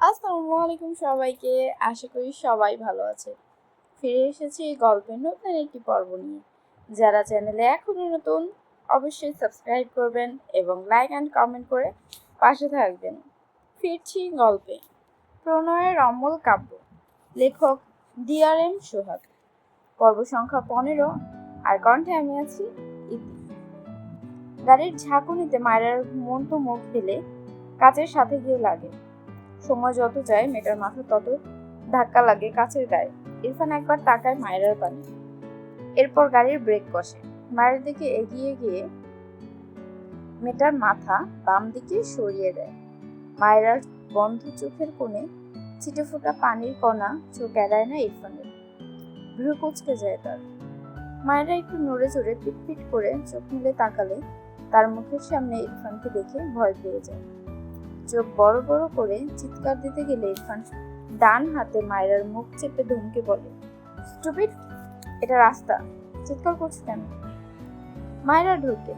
আসসালামু আলাইকুম সবাইকে। আশা করি সবাই ভালো আছে। ফিরে এসেছি এই গল্পের নতুন একটি পর্ব নিয়ে। যারা চ্যানেলে এখনো নতুন অবশ্যই সাবস্ক্রাইব করবেন এবং লাইক অ্যান্ড কমেন্ট করে পাশে থাকবেন। ফিরছি গল্পে। প্রণয়ের অমল কাব্য, লেখক DRM সোহাগ, পর্ব সংখ্যা 15। আর কণ্ঠে আমি আছি ইতি। গাড়ির ঝাঁকুনিতে মায়ের ঘুমন্ত মুখ দিলে কাচের সাথে গিয়ে লাগে। সময় যত যায় মেয়েটার মাথা তত ধাক্কা লাগে কাছের গায়ে। ইরফান একবার তাকায় মায়েরার পানে, এরপর গাড়ির ব্রেক কষে। মায়ের দিকে এগিয়ে গিয়ে মেয়েটার মাথা বাম দিকে সরিয়ে দেয়। মায়েরার বন্ধ চোখের কোণে ছিটে ফোটা পানির কণা চোখ এড়ায় না ইরফানের। ভ্রু কুঁচকে যায় তার। মায়েরা একটু নড়ে চড়ে পিটপিট করে চোখ মিলে তাকালে তার মুখের সামনে ইরফানকে দেখে ভয় পেয়ে যায়। চোখ বড় বড় করে চিৎকার দিতে গেলে ইরফান ডান হাতে মায়েরার মুখ চেপে ধমকে বলে, স্টুপিড, এটা রাস্তা, চিৎকার করছো কেন? মায়েরা ঢোকে,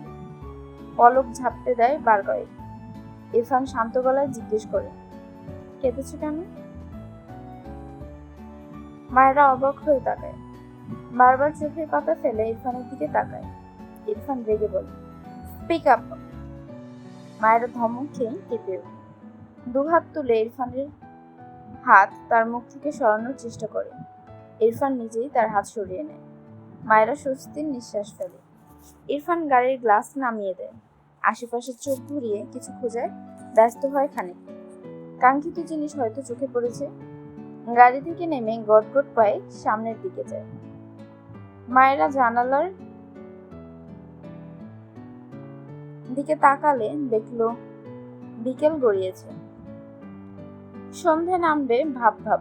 পলক ঝাপটে দেয় বার কয়েক। ইরফান শান্ত গলায় জিজ্ঞেস করে, কেঁদেছো কেন? মায়েরা অবাক হয়ে তাকায়, বারবার চোখের পাতা ফেলে ইরফানের দিকে তাকায়। ইরফান রেগে বলে, স্পিক আপ। মায়েরা ধমক খেয়ে কেঁপে ওঠে। দুহাত তুলে ইরফানের হাত তার মুখ থেকে সরানোর চেষ্টা করে। ইরফান নিজেই তার হাত সরিয়ে নেয়। মায়েরা স্বস্তির নিঃশ্বাস ফেলে। ইরফান গাড়ির গ্লাস নামিয়ে দেয়। আশেপাশে চোখ ঘুরিয়ে কিছু খোঁজায় ব্যস্ত হয় খানিক। কাঙ্ক্ষিত জিনিস হয়তো চোখে পড়েছে। গাড়ি থেকে নেমে গটগট পায়ে সামনের দিকে যায়। মায়েরা জানালার দিকে তাকালে দেখলো বিকেল গড়িয়েছে। সন্ধে নামবে ভাব ভাব।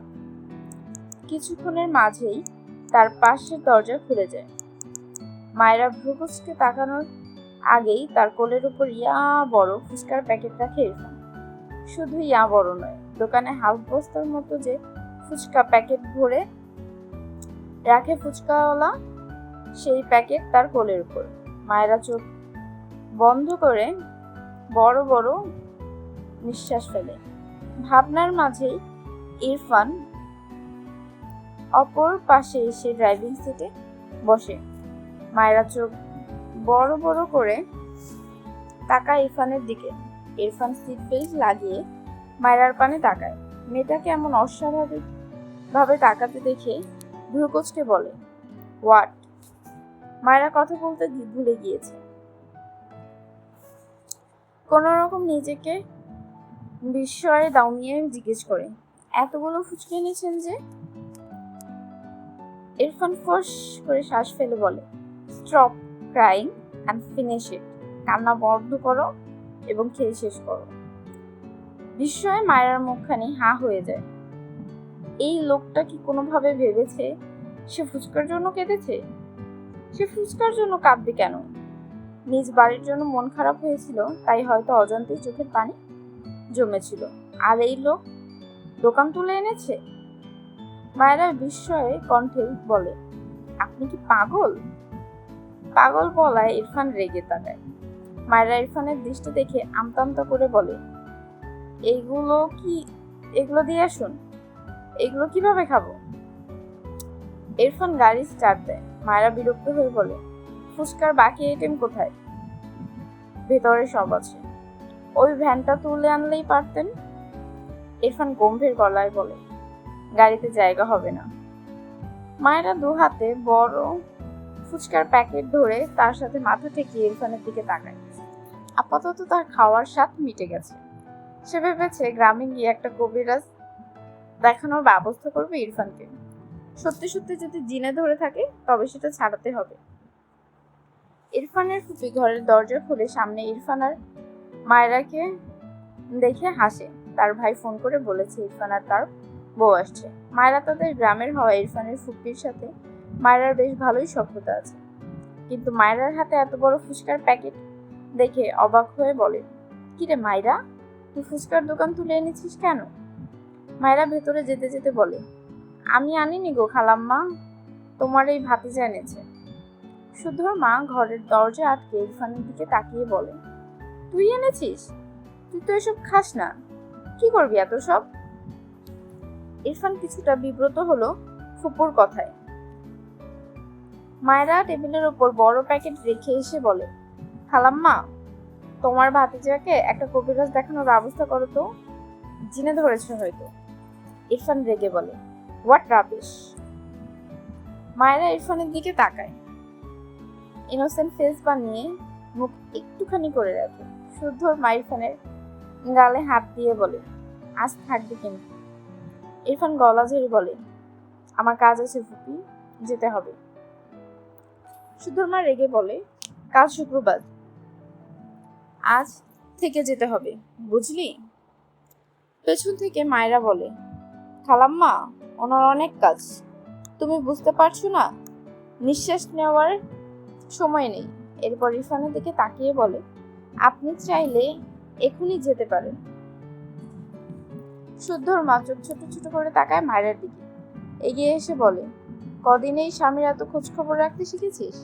কিছুক্ষণের মাঝেই তার পাশের দরজা খুলে যায়। মায়েরা ভ্রুকুচকে তাকানোর আগেই তার কোলের উপর ইয়া বড় ফুচকার প্যাকেট রাখে ইরফান। শুধু ইয়া বড় নয়, দোকানে হাফ বস্তার মতো যে ফুচকা প্যাকেট ভরে রাখে ফুচকাওয়ালা, সেই প্যাকেট তার কোলের উপর। মায়েরা চোখ বন্ধ করে বড় বড় নিঃশ্বাস ফেলে। ভাবনার মাঝেই ইরফান অপর পাশে এসে ড্রাইভিং সিটে বসে। মায়েরা চোখ বড় বড় করে তাকায় ইরফানের দিকে। ইরফান সিট বেল্ট লাগিয়ে মায়েরার পানে তাকায়। মেয়েটাকে এমন অস্বাভাবিক ভাবে তাকাতে দেখে ভ্রুকুচকে বলে, হোয়াট? মায়েরা কথা বলতে ভুলে গিয়েছে। কোন রকম নিজেকে বিস্ময়ে দাউনিয়ে জিজ্ঞেস করে, এতগুলো ফুচকা এনেছেন যে? ইরফান ফস করে শ্বাস ফেলে বলে, stop crying and finish it. কান্না বন্ধ করো এবং খেয়ে শেষ করো। বিস্ময়ে মায়ের মুখখানি হাঁ হয়ে যায়। এই লোকটা কি কোনোভাবে ভেবেছে সে ফুচকার জন্য কেঁদেছে? সে ফুচকার জন্য কাঁদবে কেন? নিজ বাড়ির জন্য মন খারাপ হয়েছিল, তাই হয়তো অজান্তেই চোখের পানি জমেছিল। আর এই লোক দোকান তুলে এনেছে? মায়েরা বিস্ময়ে কণ্ঠে বলে, আপনি কি পাগল? পাগল বলায় ইরফান রেগে তাকায়। মায়েরা ইরফানের দৃষ্টি দেখে আমতা আমতা করে বলে, এগুলো দিয়ে আসুন, এগুলো কিভাবে খাবো? ইরফান গাড়ি স্টার্ট দেয়। মায়েরা বিরক্ত হয়ে বলে, ফুচকার বাকি আইটেম কোথায়? ভেতরে সব আছে, ওই ভ্যানটা তুলে আনলেই পারতেন। ইরফান গম্ভীর গলায় বলে, গাড়িতে জায়গা হবে না। মায়েরা দু হাতে বড় ফুচকার প্যাকেট ধরে তার সাথে মাথা ঠেকিয়ে ইরফানের দিকে তাকায়। আপাতত তার খাওয়ার স্বাদ মিটে গেছে। সে ভেবেছে গ্রামে গিয়ে একটা কবিরাজ দেখানোর ব্যবস্থা করবে ইরফানকে। সত্যি সত্যি যদি জিনে ধরে থাকে তবে সেটা ছাড়াতে হবে। ইরফানের ফুপি ঘরের দরজা খুলে সামনে ইরফান আর মায়েরাকে দেখে হাসে। তার ভাই ফোন করে বলেছে ইরফান আর তার বউ আসছে। মায়েরা তাদের গ্রামের হওয়া ইরফানের ফুপির সাথে মায়েরার বেশ ভালোই সখ্যতা আছে। কিন্তু মায়েরার হাতে এত বড় ফুচকার প্যাকেট দেখে অবাক হয়ে বলে, কিরে মায়েরা, তুই ফুচকার দোকান তুলে এনেছিস কেন? মায়েরা ভেতরে যেতে যেতে বলে, আমি আনিনি গো খালাম্মা, তোমার এই ভাতিজা এনেছে। সুধর মা ঘরের দরজা আটকে ইরফানের দিকে তাকিয়ে বলে, তুই এনেছিস? তুই তো এসব খাস না, কি করবি এত সব? ইরফান কিছুটা বিব্রত হলো ফুপুর কথায়। মায়েরা টেবিলের ওপর বড় প্যাকেট রেখে এসে বলে, খালাম্মা, তোমার ভাতিজাকে একটা কবিরাজ দেখানোর ব্যবস্থা করো তো, জিনে ধরেছে হয়তো। ইরফান রেগে বলে, হোয়াট রাবিশ। মায়েরা ইরফানের দিকে তাকায়, ইনোসেন্ট ফেস বানিয়ে মুখ একটুখানি করে রাখে। শুদ্ধর মা ইরফানের গালে হাত দিয়ে বলে, আজ থাকবে কিন্তু। ইরফান গলা ঝেড়ে বলে, আমার কাজ আছে ফুপি, যেতে হবে। শুদ্ধর মা রেগে বলে, কাল শুক্রবার, আজ থেকে যেতে হবে, বুঝলি? পেছন থেকে মায়েরা বলে, খালাম্মা, ওনার অনেক কাজ, তুমি বুঝতে পারছো না? নিঃশ্বাস নেওয়ার সময় নেই। এরপর ইরফানের দিকে তাকিয়ে বলে, আপনি চাইলে এখনই যেতে পারেন। শুদ্ধর মা চোখ ছোট ছোট করে তাকায় মায়ের দিকে, এগিয়ে এসে বলে, কদিনেই স্বামীর এত খোঁজ খবর রাখতে শিখেছিস?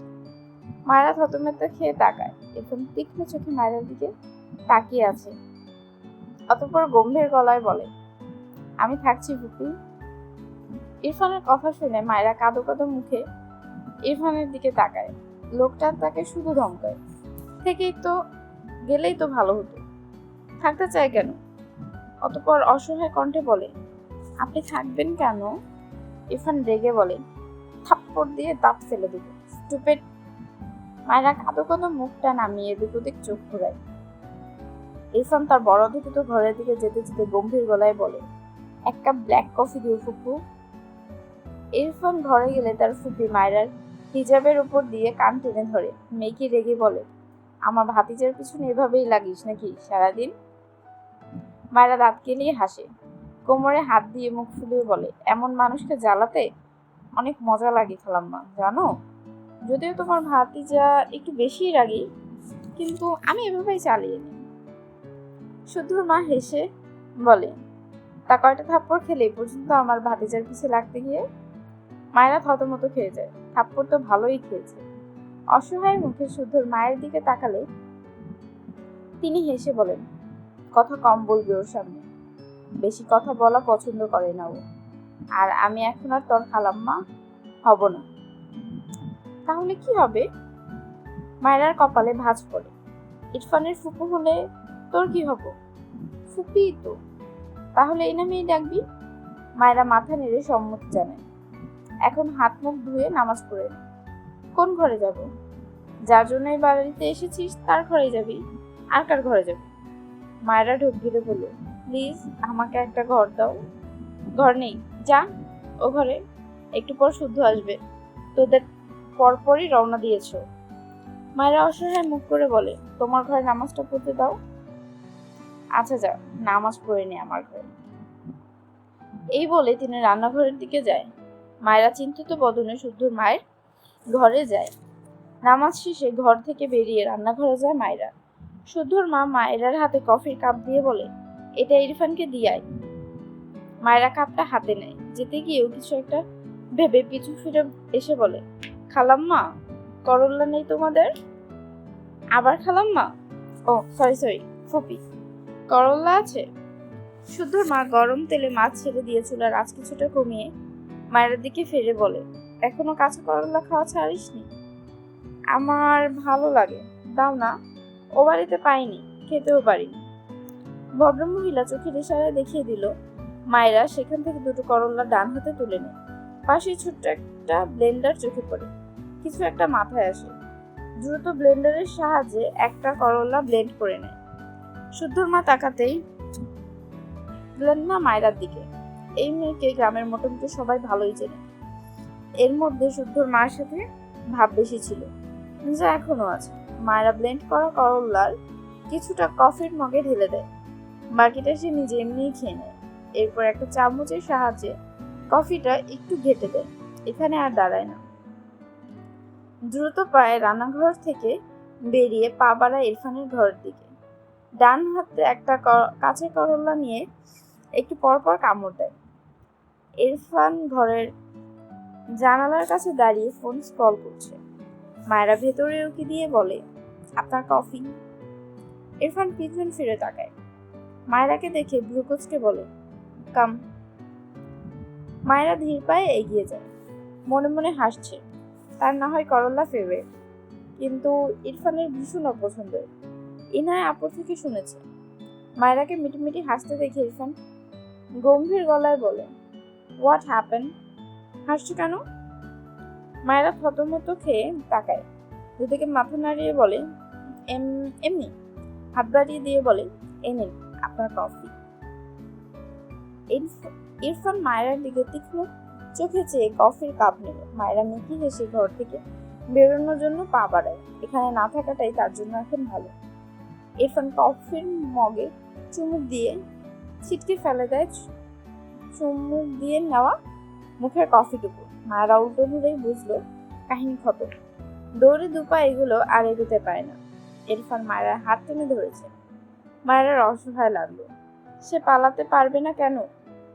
মায়েরা থতমেতে খেয়ে তাকায়। এখন তীক্ষ্ণ চোখে মায়ের দিকে তাকিয়ে আছে। অতঃপর গম্ভীর গলায় বলে, আমি থাকছি ফুপি। ইরফানের কথা শুনে মায়েরা কাঁদো কাঁদো মুখে ইরফানের দিকে তাকায়। লোকটা তাকে শুধু ধমকায়, গেলেই তো ভালো হতো, থাকতে চায় কেন? অতঃপর অসহায় কণ্ঠে বলে, আপনি থাকবেন কেন? ইরফান রেগে বলে, থাপ্পড় দিয়ে দাঁত ফেলে দেব, স্টুপিড। মায়েরা কাঁদো কাঁদো মুখটা নামিয়ে এদিক ওদিক চোখ ঘোরায়। ইরফান তার বড় ধুতো ঘরের দিকে যেতে যেতে গম্ভীর গলায় বলে, এক কাপ ব্ল্যাক কফি দিও ফুপু। ইরফান ঘরে গেলে তার ফুপি মায়েরার হিজাবের উপর দিয়ে কান টেনে ধরে। মেয়েকে রেগে বলে, আমার ভাতিজার পিছনে এভাবেই লাগিস নাকি সারাদিন? মায়েরা দাঁত কেলিয়ে হাসে, কোমরে হাত দিয়ে মুখ ফুলিয়ে বলে, এমন মানুষকে জ্বালাতে অনেক মজা লাগে খালাম্মা, জানো? যদিও তোমার ভাতিজা একটু বেশি রাগী, কিন্তু আমি এভাবেই চালিয়ে নিই। শুদ্ধর মা হেসে বলে, তা কয়টা থাপ্পড় খেলে পর্যন্ত আমার ভাতিজার পিছে লাগতে গিয়ে? মায়েরা থতমত খেয়ে যায়। থাপ্পড় তো ভালোই খেয়েছে। অসহায় মুখে শুদ্ধর মায়ের দিকে তাকালে তিনি হেসে বলেন, কথা কম বলবি ওর সামনে, বেশি কথা বলা পছন্দ করে না ও। আর আমি এখন আর তোর খালাম্মা হব না। তাহলে কি হবে? মায়েরার কপালে ভাঁজ পড়ে। ইরফানের ফুপু হলে তোর কি হব? ফুপি তো, তাহলে এই নামেই ডাকবি। মায়েরা মাথা নেড়ে সম্মতি জানায়। এখন হাত মুখ ধুয়ে নামাজ পড়ে নে। কোন ঘরে যাব? যার জন্য এই বাড়িতে এসেছিস তার ঘরে যাবি, আর কার ঘরে যাবি? মায়েরা ঢোক গিলে বলল, প্লিজ আমাকে একটা ঘর দাও। ঘর নেই, যা ও ঘরে, একটু পর শুদ্ধ আসবে, তোদের পরপরই রওনা দিয়েছ। মায়েরা অসহায় মুখ করে বলে, তোমার ঘরে নামাজটা পড়তে দাও। আচ্ছা যাও, নামাজ পড়ে নে আমার ঘরে। এই বলে তিনি রান্নাঘরের দিকে যায়। মায়েরা চিন্তিত বদনে শুদ্ধর মায়ের ঘরে যায়। নামাজ শেষে ঘর থেকে বেরিয়ে রান্নাঘরে যায় মায়েরা। শুদ্ধর মা মায়েরার হাতে কফির কাপ দিয়ে বলে, এটা ইরফানকে দিয়াই। মায়েরা কাপটা হাতে নেয়। যেতে গিয়েও কিছু একটা ভেবে পিছু ফিরে এসে বলে, খালাম্মা, করল্লা নেই তোমাদের? আবার খালাম্মা? ও সরি ফুপি, করল্লা আছে? শুদ্ধর মা গরম তেলে মাছ ছেড়ে দিয়ে চুলার আঁচ কিছুটা কমিয়ে মায়ের দিকে ফিরে বলে, এখনো কাঁচা করল্লা খাওয়া ছাড়িসনি? আমার ভালো লাগে, দাও না। ও বাড়িতে পাইনি, খেতেও পারিনি। ভদ্রমহিলা চোখের ইশারায় দেখিয়ে দিল। মায়েরা সেখান থেকে দুটো করল্লা ডান হাতে তুলে নেয়। পাশে ছোট্ট একটা ব্লেন্ডার চোখে পড়ে। কিছু একটা মাথায় আসে। দ্রুত ব্লেন্ডারের সাহায্যে একটা করল্লা ব্লেন্ড করে নেয়। শুদ্ধর মা তাকাতেই মায়েরার দিকে। এই মেয়েকে গ্রামের মোটামুটি সবাই ভালোই চেনে। এর মধ্যে শুদ্ধর মার সাথে ভাব বেশি ছিল, যা এখনো আছে। মায়েরা ব্লেন্ড করা করল্লার কিছুটা কফির মগে ঢেলে দেয়, বাকিটা সে নিজে এমনিই খেয়ে নেয়। এরপর একটা চামচের সাহায্যে কফিটা একটু ঘেটে দেয়। এখানে আর দাঁড়ায় না, দ্রুত পায়ে রান্নাঘর থেকে বেরিয়ে পা বাড়ায় ইরফানের ঘরের দিকে। ডান হাতে একটা কাঁচা করল্লা নিয়ে একটু পরপর কামড় দেয়। ইরফান ঘরের জানালার কাছে দাঁড়িয়ে ফোন স্ক্রল করছে। মায়েরা ভেতরে উকি দিয়ে বলে, আপনার কফি। ইরফান পিছন ফিরে তাকায়। মায়েরাকে দেখে ভ্রুকুচকে বলে, কাম। মায়েরা ধীর পায়ে এগিয়ে যায়, মনে মনে হাসছে। তার না হয় করল্লা ফেভারিট, কিন্তু ইরফানের ভীষণ অপছন্দের। ইনায় আপুর থেকে শুনেছে। মায়েরাকে মিটিমিটি হাসতে দেখে ইরফান গম্ভীর গলায় বলে, হোয়াট হ্যাপেন? হাসছো কেন? মায়েরা থতমত খেয়ে তাকায়, দুদিকে মাথা নাড়িয়ে বলে, এমনি। হাত বাড়িয়ে দিয়ে বলে, এই নিন আপনার কফি। ইরফান মায়েরার দিকে তীক্ষ্ণ চোখে চেয়ে কফির কাপ নিল। মায়েরা মিকি হেসে ঘর থেকে বেরোনোর জন্য পা বাড়ায়। এখানে না থাকাটাই তার জন্য এখন ভালো। ইরফান কফির মগে চুমুক দিয়ে ছিটকে ফেলে দেয় চুমুক দিয়ে নেওয়া মুখের কফিটুকু। মায়েরা উল্টো ধরেই বুঝলো কাহিনী খতম। দৌড়ে দুপা এগুলো আর এগোতে পারে না। ইরফান মায়েরার হাত টেনে ধরেছে। মায়েরার অসহায় লাগলো। সে পালাতে পারবে না কেন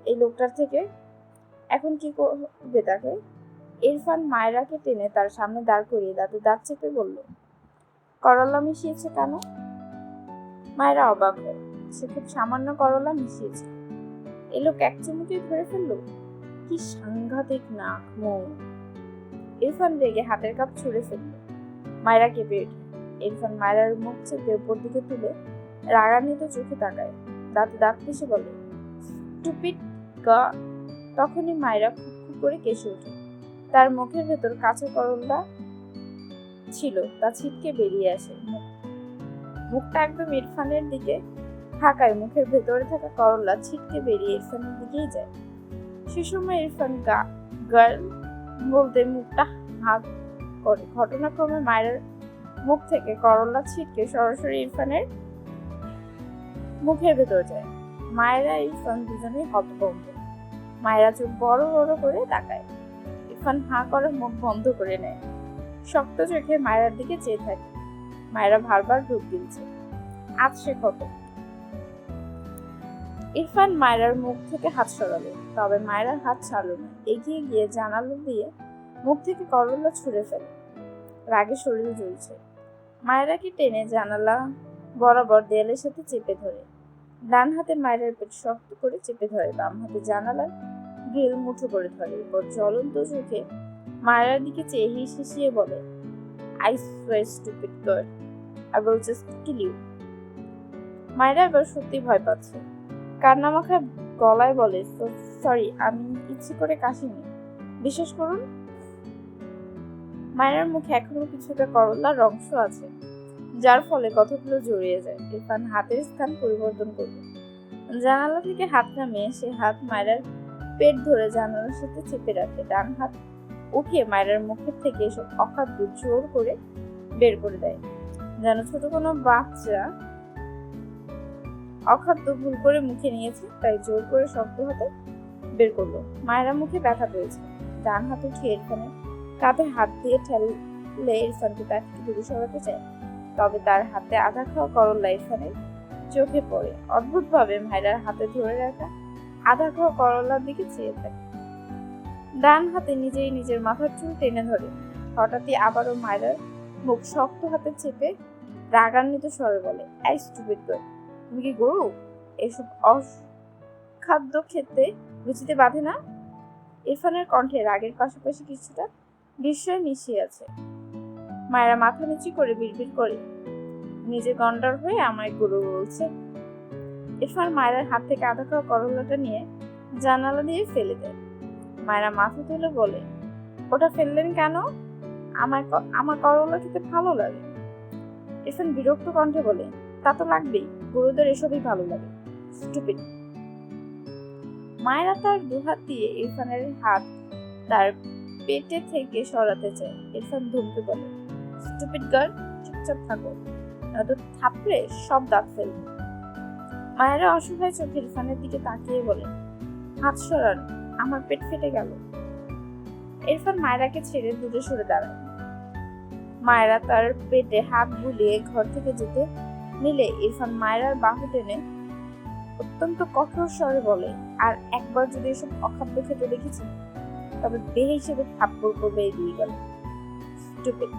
এই লোকটার থেকে? এখন কি করবে তাকে? ইরফান মায়েরাকে টেনে তার সামনে দাঁড় করিয়ে দাঁতে দাঁত চেপে বলল, করলা মিশিয়েছে কেন? মায়েরা অবাক হয়। সে খুব সামান্য করলা মিশিয়েছে। এ লোক এক চুমুকে ধরে ফেললো। কি সাংঘাতিক নাক মুখ! ইরফান রেগে হাতের কাপ ছুঁড়ে ফেলল। মায়েরা কেঁপে ওঠে। ইরফান মায়েরার মুখ চেপে উপর দিকে তুলে রাগান্বিত চোখে তাকায়, দাঁতে দাঁত পিষে বলে, স্টুপিড গা। তখনই মায়েরা খুব খুব করে কেসে ওঠে। তার মুখের ভেতর কাঁচা করলা ছিল, তা ছিটকে বেরিয়ে আসে। মুখটা একদম ইরফানের দিকে থাকায় মুখের ভেতরে থাকা করলা ছিটকে বেরিয়ে ইরফানের দিকেই যায়। সে সময় ইরফান গার্ল বলতে মুখটা হাত করে। ঘটনাক্রমে মায়ের মুখ থেকে করলা ছিটকে সরাসরি ইরফানের মুখের ভেতর যায়। মায়েরা ইরফান দুজনেই হতভম্ব। মায়েরা চোখ বড় বড় করে তাকায়। ইরফান হাঁ করে মুখ বন্ধ করে নেয়। শক্ত চোখে মায়েরার দিকে চেয়ে থাকে। মায়েরা বারবার ঢুক দিচ্ছে। আজ সে কত। ইরফান মায়েরার মুখ থেকে হাত সরালো, তবে মায়েরার হাত ছাড়লো না। এগিয়ে গিয়ে জানালা দিয়ে মুখ থেকে করলা ছুঁড়ে ফেলে। রাগে শরীর জ্বলছে। মায়েরাকে টেনে জানালা বরাবর দেয়ালের সাথে চেপে ধরে। ডান হাতে মায়েরার পেট শক্ত করে চেপে ধরে, বাম হাতে জানালার গ্রিল মুঠো করে ধরে। এরপর জ্বলন্ত চোখে মায়েরার দিকে চেয়ে হিসিয়ে বলে, I swear stupid girl, I will just kill you. মায়েরা এবার সত্যি ভয় পাচ্ছে। কান্না মাখা গলায় বলে, সরি, আমি ইচ্ছে করে কাশিনি, বিশ্বাস করুন। মায়েরার মুখে এখনো কিছুটা করলার অংশ আছে, যার ফলে কথাগুলো জড়িয়ে যায়। ইরফান হাতের স্থান পরিবর্তন করবে। জানালা থেকে হাত নামিয়ে সে হাত মায়েরার পেট ধরে জানালার সাথে চেপে রাখে। ডান হাত উঠিয়ে মায়েরার মুখের থেকে এসব অখাদ্য জোর করে বের করে দেয়, যেন ছোট কোনো বাচ্চা অখাদ্য ভুল করে মুখে নিয়েছে, তাই জোর করে শক্ত হাতে বের করলো। মায়েরা মুখে ব্যথা পেয়েছে। ডান হাত উঠিয়ে ইরফানের কাঁধে হাত দিয়ে ঠেললে ইরফানকে তার থেকে দূরে সরাতে চায়, তবে তার হাতে আধা খাওয়া করলা ইরফানের চোখে পড়ে। অদ্ভুতভাবে মায়েরার হাতে ধরে রাখা আধা খাওয়া করলার দিকে চেয়ে থাকে। ডান হাতে নিজেই নিজের মাথার চুল টেনে ধরে। হঠাৎই আবারও মায়েরার মুখ শক্ত হাতে চেপে রাগান্বিত স্বরে বলে, এই স্টুপিড গার্ল, তুমি কি গরু? এসব অখাদ্য খেতে রুচিতে বাঁধে না? ইরফানের কণ্ঠে রাগের পাশাপাশি কিছুটা বিস্ময় মিশিয়ে আছে। মায়েরা মাথা নিচু করে বিড়বিড় করে, নিজে গন্ডার হয়ে আমায় গরু বলছে। ইরফান মায়েরার হাত থেকে আধা খাওয়া করলাটা নিয়ে জানালা দিয়ে ফেলে দেয়। মায়েরা মাথা তুলে বলে, ওটা ফেললেন কেন? আমার করলা খেতে ভালো লাগে। ইরফান বিরক্ত কণ্ঠে বলে, তা তো লাগবেই, গরুদের এসবই ভালো লাগে, স্টুপিড। মায়েরা তার দুহাত দিয়ে ইরফানের হাত তার পেটে থেকে সরাতে চায়। ইরফান ধমকে বলে, স্টুপিড গার্ল, চুপচাপ থাকো, নয়তো থাপড়ে সব দাঁত ফেলবে। মায়েরা অসহায় চোখে ইরফানের দিকে তাকিয়ে বলে, হাত সরান, আমার পেট ফেটে গেল। ইরফান মায়েরাকে ছেড়ে দূরে সরে দাঁড়ায়। মায়েরা তার পেটে হাত বুলিয়ে ঘর থেকে যেতে নিলে ইরফান মায়েরার বাহু টেনে অত্যন্ত কঠোর স্বরে বলে, আর একবার যদি এসব অখাদ্য খেতে দেখেছি, তবে দেহ হিসেবে থাপ্পড় করবে এই দুই গেল, স্টুপিড।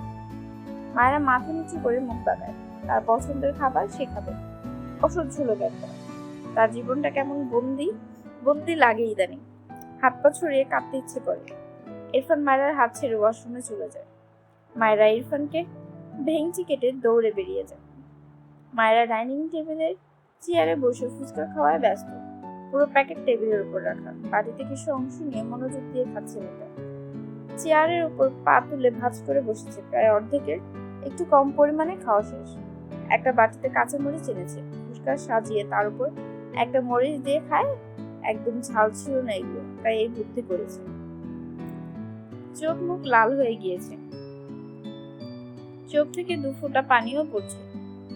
মায়েরা মাথা নিচু করে মুখ বাঁধায়। তার পছন্দের খাবার সে খাবে, অসহ্য লোক একটা। তার জীবনটা কেমন বন্দি বন্দি লাগে ইদানিং। হাত পা ছড়িয়ে কাঁদতে ইচ্ছে করে। ইরফান মায়েরার হাত ছেড়ে ওয়াশরুমে চলে যায়। মায়েরা ইরফানকে ভেঙচি কেটে দৌড়ে বেরিয়ে যায়। মায়েরা ডাইনিং টেবিলের চেয়ারে বসে ফুচকা খাওয়ায় ব্যস্ত। পুরো প্যাকেট টেবিলের উপর রাখা, বাটি থেকে কিছু অংশ নিয়ে মনোযোগ দিয়ে খাচ্ছে মেয়েটা। চেয়ারের উপর পা তুলে ভাঁজ করে বসেছে, প্রায় অর্ধেকের একটু কম পরিমাণে খাওয়া শেষ। একটা বাটিতে কাঁচা মরিচ এনেছে, ফুচকা সাজিয়ে তার উপর একটা মরিচ দিয়ে খায়। একদম ঝাল ছিল না এগুলো, তাই এই বুদ্ধি করেছে। চোখ মুখ লাল হয়ে গিয়েছে, চোখ থেকে 2 ফোঁটা পানিও পড়ছে,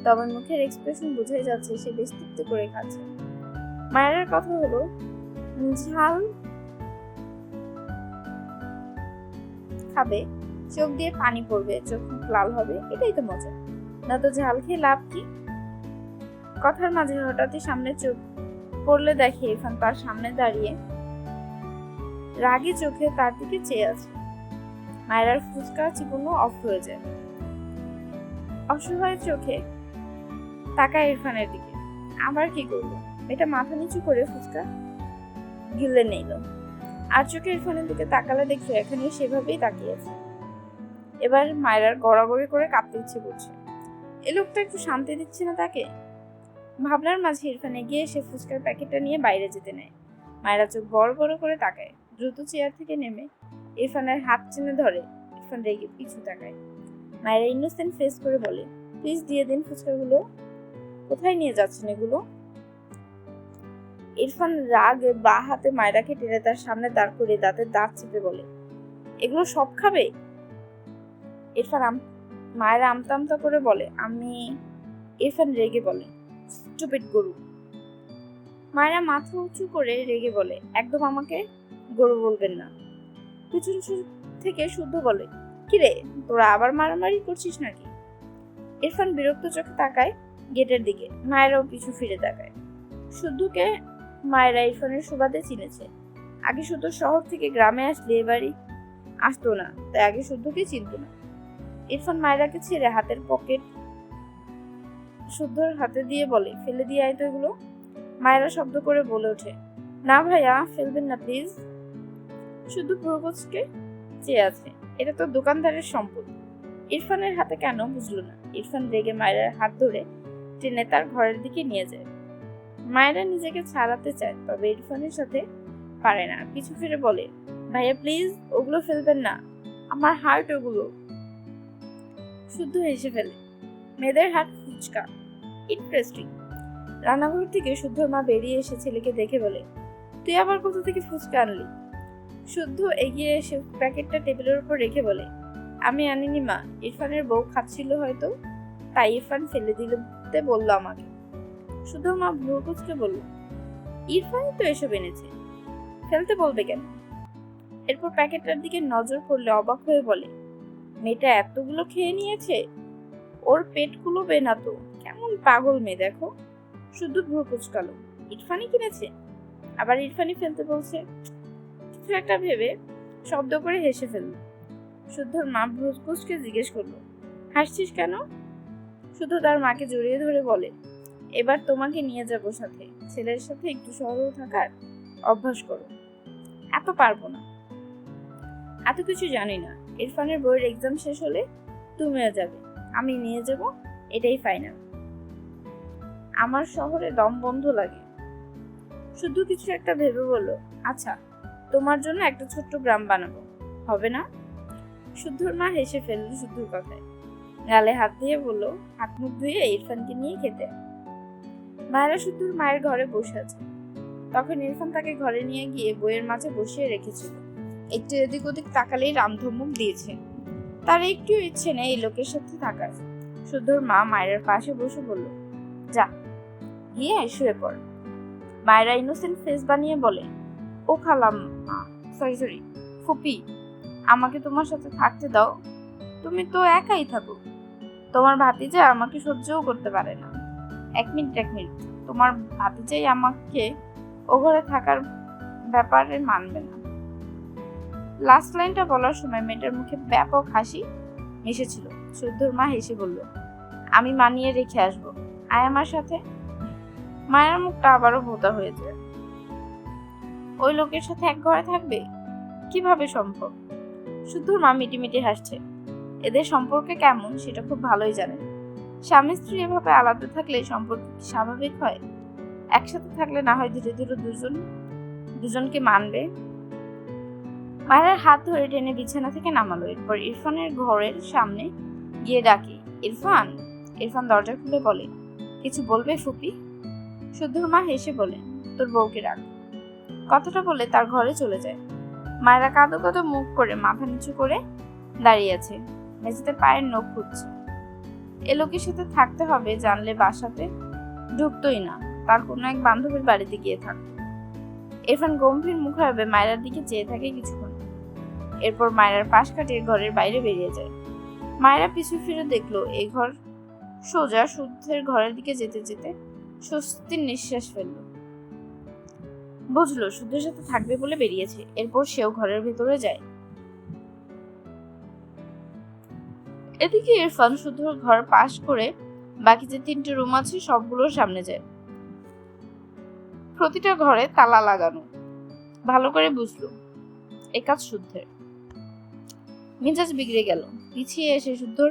তবে মুখের এক্সপ্রেশন বোঝাই যাচ্ছে সে বেশ তৃপ্তি করে খাচ্ছে। মায়ের কথা হলো, ঝাল খাবে, চোখ দিয়ে পানি পড়বে, চোখ মুখ লাল হবে, এটাই তো মজা, না তো ঝাল খেয়ে লাভ কি? কথার মাঝে হঠাৎই সামনে চোখ পড়লে দেখে ইরফান তার সামনে দাঁড়িয়ে রাগী চোখে তার দিকে চেয়ে আছে। মায়ের ফুচকা চিকুনো অফ হয়ে যায়, অসহায় চোখে তাকায় ইরফানের দিকে। আবার কি করলো? এটা মাথা নিচু করে ফুচকা গিলে নিল, আর চোখে ইরফানের দিকে তাকালে দেখে এখানে সেভাবেই তাকিয়েছে। এবার মায়ের গড়াগড়ি করে কাঁপতে ইচ্ছে করছে। এ লোকটা একটু শান্তি দিচ্ছে না তাকে। ভাবনার মাঝে ইরফান এগিয়ে এসে ফুচকার প্যাকেটটা নিয়ে বাইরে যেতে নেয়। মায়েরা চোখ বড় বড় করে তাকায়। দ্রুত চেয়ার থেকে নেমে ইরফানের হাত টেনে ধরে। ইরফান রেগে পিছু তাকায়। মায়েরা ইনোসেন্ট ফেস করে বলে, প্লিজ দিয়ে দিন ফুচকাগুলো। কোথায় নিয়ে যাচ্ছেন এগুলো? ইরফান রাগে বা হাতে মায়েরাকে টেনে তার সামনে দাঁড় করে দাঁতের দাঁত চেপে বলে, এগুলো সব খাবে? মায়েরা আমতা আমতা করে বলে, আমি। ইরফান রেগে বলে, স্টুপিড গরু। মায়েরা মাথা উঁচু করে রেগে বলে, একদম আমাকে গরু বলবেন না। পিছন থেকে শুদ্ধ বলে, কিরে তোরা আবার মারামারি করছিস নাকি? ইরফান বিরক্ত চোখে তাকায় গেটের দিকে। মায়েরাও পিছু ফিরে তাকায়। শুদ্ধকে মায়েরা ইরফানের সুবাদে চিনেছে। আগে শুদ্ধ শহর থেকে গ্রামে আসলে এবারই আসতো না, তাই আগে শুদ্ধকে চিনত না। ইরফান মায়েরাকে ছেড়ে হাতের পকেট শুদ্ধর হাতে দিয়ে বলে, ফেলে দিয়ে আয় তো এগুলো। মায়েরা শব্দ করে বলে ওঠে, না ভাইয়া, ফেলবেন না প্লিজ। শুদ্ধ পুরোকোচকে চেয়ে আছে, এটা তো দোকানদারের সম্পদ। ইরফানের হাতে কেন বুঝলো না। ইরফান রেগে মায়েরার হাত ধরে টেনে তার ঘরের দিকে নিয়ে যায়। মায়েরা নিজেকে ছাড়াতে চায়, তবে ইরফানের সাথে পারে না। পিছু ফিরে বলে, ভাইয়া প্লিজ, ওগুলো ফেলবেন না, আমার হার্ট ওগুলো। শুদ্ধ হেসে ফেলে, মেয়েদের হার্ট ফুচকা, ইন্টারেস্টিং। রান্নাঘর থেকে শুদ্ধর মা বেরিয়ে এসে ছেলেকে দেখে বলে, তুই আবার কোথা থেকে ফুচকা আনলি? শুদ্ধ এগিয়ে এসে প্যাকেটটা টেবিলের উপর রেখে বলে, আমি আনিনি মা, ইরফানের বউ খাচ্ছিল হয়তো, তাই ইরফান ফেলে দিতে বললো আমাকে। শুদ্ধ মা ভ্রুকুচকে বলল, ইরফানই তো এসব এনেছে, ফেলতে বলবে কেন? এরপর প্যাকেটটার দিকে নজর পড়লে অবাক হয়ে বলে, মেয়েটা এতগুলো খেয়ে নিয়েছে, ওর পেট কুলোবে না তো, কেমন পাগল মেয়ে দেখো। শুদ্ধ ভ্রু কুচকালো, ইরফানই কিনেছে, আবার ইরফানই ফেলতে বলছে। কিছু একটা ভেবে শব্দ করে হেসে ফেলল। শুদ্ধর মা ভ্রু কুচকে জিজ্ঞেস করলো, হাসছিস কেন? শুদ্ধ তার মাকে জড়িয়ে ধরে বলে, এবার তোমাকে নিয়ে যাবো সাথে, ছেলের সাথে একটু সরল থাকার অভ্যাস করো। এত পারবো না, এত কিছু জানি না। ইরফানের বইয়ের এক্সাম শেষ হলে তুমিও যাবে, আমি নিয়ে যাব, এটাই ফাইনাল। আমার শহরে দম বন্ধ লাগে। শুধু কিছু একটা ভেবে বললো, আচ্ছা তোমার জন্য একটা ছোট্ট গ্রাম বানাবো, হবে না? শুদ্ধর মা হেসে ফেলল শুদ্ধর কথায়, গালে হাত দিয়ে বলল, হাত মুখ ধুয়ে ইরফানকে নিয়ে খেতে। মায়েরা শুদ্ধর মায়ের ঘরে বসে আছে। তখন ইরফান তাকে ঘরে নিয়ে গিয়ে বইয়ের মাঝে বসিয়ে রেখেছিল। একটু এদিক ওদিক তাকালেই রামধমক দিয়েছে। তার একটু ইচ্ছে নেই এই লোকের সাথে থাকার। শুদ্ধর মা মায়ের পাশে বসে বলল, যা গিয়ে শুয়ে পড়। মায়েরা ইনোসেন্ট ফেস বানিয়ে বলে, ও খালাম, সরি ফুপি, আমাকে তোমার সাথে থাকতে দাও, তুমি তো একাই থাকো। তোমার ভাতিজা আমাকে সহ্যও করতে পারে না। এক মিনিট, তোমার ভাতিজাই আমাকে ও ঘরে থাকার ব্যাপারে মানবে না। লাস্ট লাইনটা বলার সময় মেয়েটার মুখে ব্যাপক হাসি মিশেছিল। শুদ্ধর মা হেসে বলল, আমি মানিয়ে রেখে আসবো, আয় আমার সাথে। মায়ের মুখটা আবারও ভোঁতা হয়ে যায়। ও ওই লোকের সাথে এক ঘরে থাকবে? কিভাবে সম্ভব? শুদ্ধর মা মিটিমিটি হাসছে। এদের সম্পর্কে কেমন সেটা খুব ভালোই জানেন। স্বামী স্ত্রী এভাবে আলাদা থাকলে সম্পর্ক কি স্বাভাবিক হয়? একসাথে থাকলে না হয় ধীরে ধীরে দুজনকে মানবে। মায়ের হাত ধরে টেনে বিছানা থেকে নামালো। এরপর ইরফানের ঘরের সামনে গিয়ে ডাকে, ইরফান। ইরফান দরজা খুলে বলে, কিছু বলবে ফুপি? শুদ্ধর মা হেসে বলে, তোর বউকে রাখ। কথাটা বলে তার ঘরে চলে যায়। মায়েরা কাঁদো কাঁদো মুখ করে মাথা নিচু করে দাঁড়িয়ে আছে, মেঝেতে পায়ের নখ খুঁজছে। এ লোকের সাথে থাকতে হবে জানলে বাসাতে ঢুকতোই না, তার কোনো এক বান্ধবীর বাড়িতে গিয়ে থাকতো। ইরফান গম্ভীর মুখাভাবে মায়েরার দিকে চেয়ে থাকে কিছুক্ষণ। এরপর মায়েরার পাশ কাটিয়ে ঘরের বাইরে বেরিয়ে যায়। মায়েরা পিছু ফিরে দেখলো এই ঘর সোজা শুদ্ধের ঘরের দিকে যেতে যেতে স্বস্তির নিঃশ্বাস ফেললো। বুঝলো শুদ্ধের সাথে থাকবে বলে বেরিয়েছে। এরপর সেও ঘরের ভেতরে যায়। এদিকে ইরফান শুদ্ধর ঘর পাশ করে বাকি যে 3টে রুম আছে সবগুলোর সামনে যায়। প্রতিটা ঘরে তালা লাগানো। ভালো করে বুঝলো এ কাজ শুদ্ধের। মেজাজ বিগড়ে গেল। পিছিয়ে এসে শুদ্ধর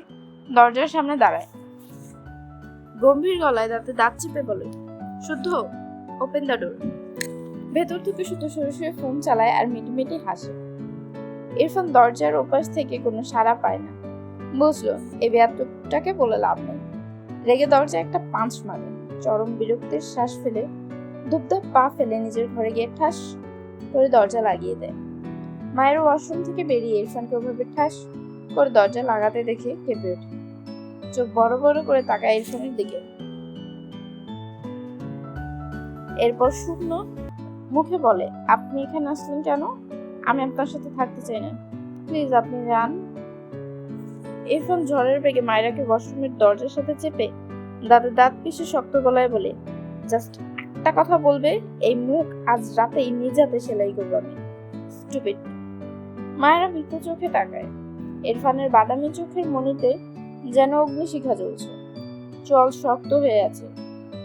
দরজার সামনে দাঁড়ায়। গম্ভীর গলায় দাঁত চেপে বলে, শুদ্ধ, ওপেন দ্য ডোর। ভেতর থেকে শুদ্ধ শুয়ে শুয়ে ফোন চালায় আর মিটিমিটি হাসে। ইরফান দরজার ওপাশ থেকে কোনো সাড়া পায় না। বুঝলো এই বেয়াদবটাকে বলে লাভ নেই। রেগে দরজা একটা পাঁচ মারে। চরম বিরক্তির শ্বাস ফেলে ধূপধাপ পা ফেলে নিজের ঘরে গিয়ে ঠাস করে দরজা লাগিয়ে দেয়। মায়ের ওয়াশরুম থেকে বেরিয়ে ইরফানকে ওভাবে ঠাস করে দরজা লাগাতে দেখে কেঁপে ওঠে। চোখ বড় বড় করে তাকায় ইরফানের দিকে। এরপর শুকনো মুখে বলে, আপনি এখানে আসলেন কেন? আমি আপনার সাথে থাকতে চাই না, প্লিজ আপনি যান। ইরফান ঝড়ের বেগে মায়েরাকে ওয়াশরুমের দরজার সাথে চেপে দাঁত পিষে শক্ত গলায় বলে, জাস্ট একটা কথা বলবে, এই মুখ আজ রাতেই নিজাতে সেলাই করবো আমি। স্টুপিড। মায়েরা ভীত চোখে তাকায়। ইরফানের বাদামি চোখের মনিতে যেন অগ্নিশিখা জ্বলছে। চল শক্ত হয়ে আছে।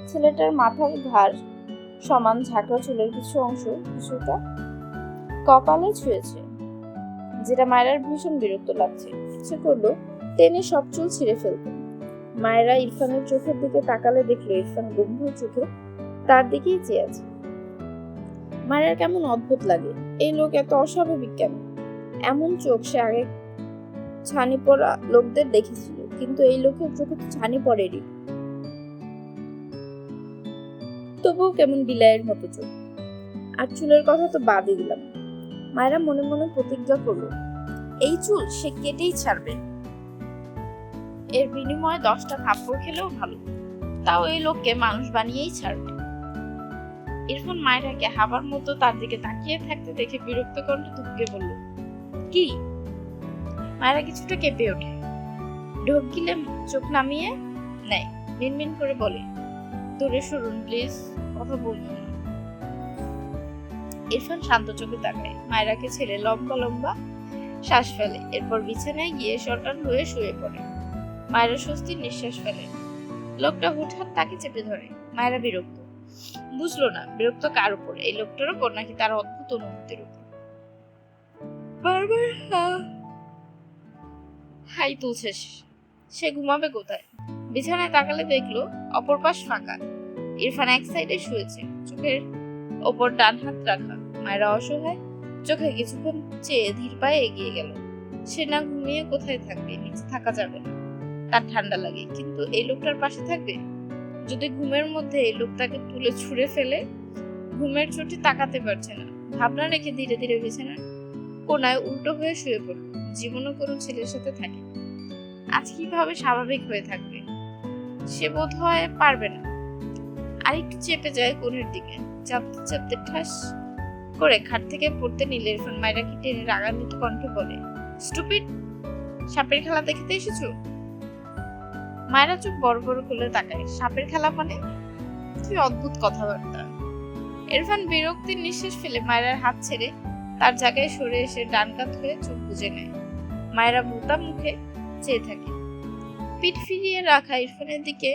ছেলেটার মাথার ঘাড় সমান ঝাঁকড়া চুলের কিছু অংশ কিছুটা কপালে ছুঁয়েছে, যেটা মায়েরার ভীষণ বিরক্ত লাগছে। ইচ্ছে করলো টেনে সব চুল ছিঁড়ে ফেলতে। মায়েরা ইরফানের চোখের দিকে তাকালে দেখলো ইরফান গম্ভীর চোখে তার দিকেই চেয়ে আছে। মায়ের কেমন অদ্ভুত লাগে, এই লোক এত অস্বাভাবিক কেন? এমন চোখ সে আগে ছানি পড়া লোকদের দেখেছিল, কিন্তু এই লোকের চোখে তো ছানি পড়েনি। তবুও কেমন বিলাইয়ের মতো চোখ। আর চুলের কথা তো বাদই দিলাম। মায়েরা মনে মনে প্রতিজ্ঞা করলো এই চুল সে কেটেই ছাড়বে। এর বিনিময়ে 10টা থাপ্পড় খেলেও ভালো, তাও এই লোককে মানুষ বানিয়েই ছাড়বে। ইরফান মায়েরাকে হাবার মতো তার দিকে তাকিয়ে থাকতে দেখে বিরক্ত কণ্ঠে ধুকে বলল, কি? মায়েরা কিছুটা কেঁপে ওঠে। ঢোক গিলে চোখ নামিয়ে নেয়। মিনমিন করে বলে, দূরে সরুন প্লিজ, কথা বলবো না। ইরফান শান্ত চোখে তাকায়। মায়েরাকে ছেড়ে লম্বা লম্বা শ্বাস ফেলে। এরপর বিছানায় গিয়ে শটান হয়ে শুয়ে পড়ে। মায়েরা স্বস্তির নিঃশ্বাস ফেলে। লোকটা হুটহাট তাকে চেপে ধরে। মায়েরা বিরক্ত। বুঝলো না বিরক্ত কার উপর, এই লোকটার উপর নাকি তার অদ্ভুত অনুভূতির উপর। বারবার হাই তুলছে। সে ঘুমাবে কোথায়? বিছানায় তাকালে দেখলো অপর পাশ ফাঁকা। ইরফান এক সাইডে শুয়েছে, চোখের ওপর ডান হাত রাখা। মায়েরা অসহায় চোখে কিছুক্ষণ চেয়ে ধীর পায়ে এগিয়ে গেল। সে না ঘুমিয়ে কোথায় থাকবে? নিচে থাকা যাবে না, তার ঠান্ডা লাগে, কিন্তু এই লোকটার পাশে থাকবে? যদি ঘুমের মধ্যে এই লোক তাকে তুলে ছুঁড়ে ফেলে? ঘুমের চোটে তাকাতে পারছে না। ভাবনা রেখে ধীরে ধীরে বিছানার কোনায় উল্টো হয়ে শুয়ে পড়ল। জীবনও কোনো ছেলের সাথে থাকে, আজ কিভাবে স্বাভাবিক হয়ে থাকবে? সে বোধ হয় পারবে না। আরেকটু চেপে যায় কোণের দিকে। চাপতে চাপতে ঠাস করে খাট থেকে পড়তে নিলে ইরফান মায়েরাকে টেনে রাগান্বিত কণ্ঠে বলে, স্টুপিড, সাপের খেলা দেখতে এসেছো? মায়েরা চোখ বড় বড় খুলে তাকায়। সাপের খেলা মানে? কি অদ্ভুত কথাবার্তা। ইরফান বিরক্তির নিঃশ্বাস ফেলে মায়েরার হাত ছেড়ে তার জায়গায় সরে এসে ডান কাত হয়ে চোখ বুজে নেয়। মায়েরা বোতা মুখে চেয়ে থাকে। পিঠ ফিরিয়ে রাখা ইরফানের দিকে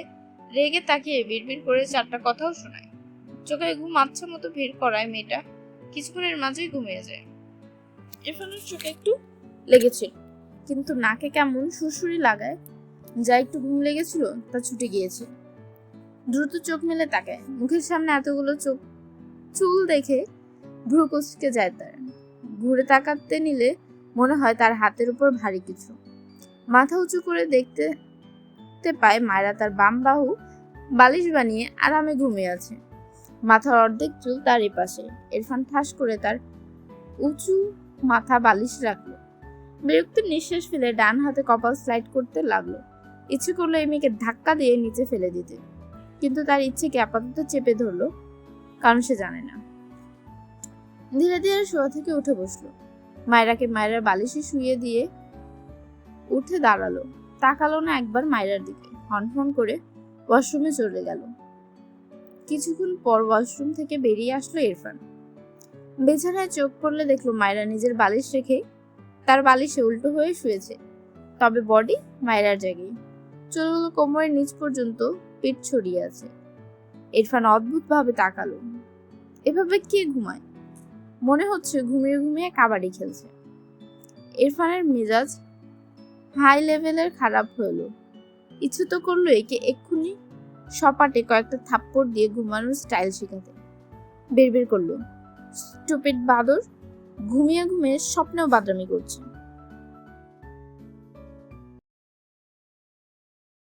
রেগে তাকিয়ে বিড়বিড় করে 4টা কথাও শোনায়। চোখে ঘুম আচ্ছা মতো ভিড় করায় মেয়েটা কিছুক্ষণের মাঝেই ঘুমিয়ে যায়। ইরফানের চোখে একটু লেগেছিল, কিন্তু নাকে কেমন সুরসুরি লাগায়, যা একটু ঘুম লেগেছিল তা ছুটে গিয়েছে। দ্রুত চোখ মেলে তাকায়, মুখের সামনে এতগুলো চুল দেখে ভ্রু কুঁচকে যায় তার। ঘুরে তাকাতে নিলে মনে হয় তার হাতের উপর ভারী কিছু। মাথা উঁচু করে দেখতে পায় মায়েরা তার বাম বাহু বালিশ বানিয়ে আরামে ঘুমিয়ে আছে। মাথার অর্ধেক চুল তারই পাশে। ইরফান ঠাস করে তার উঁচু মাথা বালিশ রাখলো। বিরক্ত নিঃশ্বাস ফেলে ডান হাতে কপাল স্লাইড করতে লাগলো। ইচ্ছে করলো এই মেয়েকে ধাক্কা দিয়ে নিচে ফেলে দিতে, কিন্তু তার ইচ্ছেকে আপাতত চেপে ধরলো, কারণ সে জানে না। ধীরে ধীরে শোয়া থেকে উঠে বসলো। মায়েরাকে মায়েরার বালিশে শুয়ে দিয়ে উঠে দাঁড়ালো। তাকালো না একবার মায়েরার দিকে। হনহন করে ওয়াশরুমে চলে গেল। কিছুক্ষণ পর ওয়াশরুম থেকে বেরিয়ে আসলো ইরফান। বিছানায় চোখ পড়লে দেখলো মায়েরা নিজের বালিশ রেখে তার বালিশে উল্টো হয়ে শুয়েছে, তবে বডি মায়েরার জায়গায়। চুলগুলো কোমরের নিচ পর্যন্ত পিঠ ছড়িয়ে আছে। ইরফান অদ্ভুত ভাবে তাকালো। এভাবে কে ঘুমায়? মনে হচ্ছে ঘুমিয়ে ঘুমিয়ে কাবাডি খেলছে। ইরফানের মেজাজ হাই লেভেলের খারাপ হলো। ইচ্ছে তো করলো একে এক্ষুনি সপাটে কয়েকটা থাপ্পড় দিয়ে ঘুমানোর স্টাইল শেখাতে। বের করলো, স্টুপিড বাদর, ঘুমিয়ে ঘুমিয়ে স্বপ্নেও বাদামি করছে।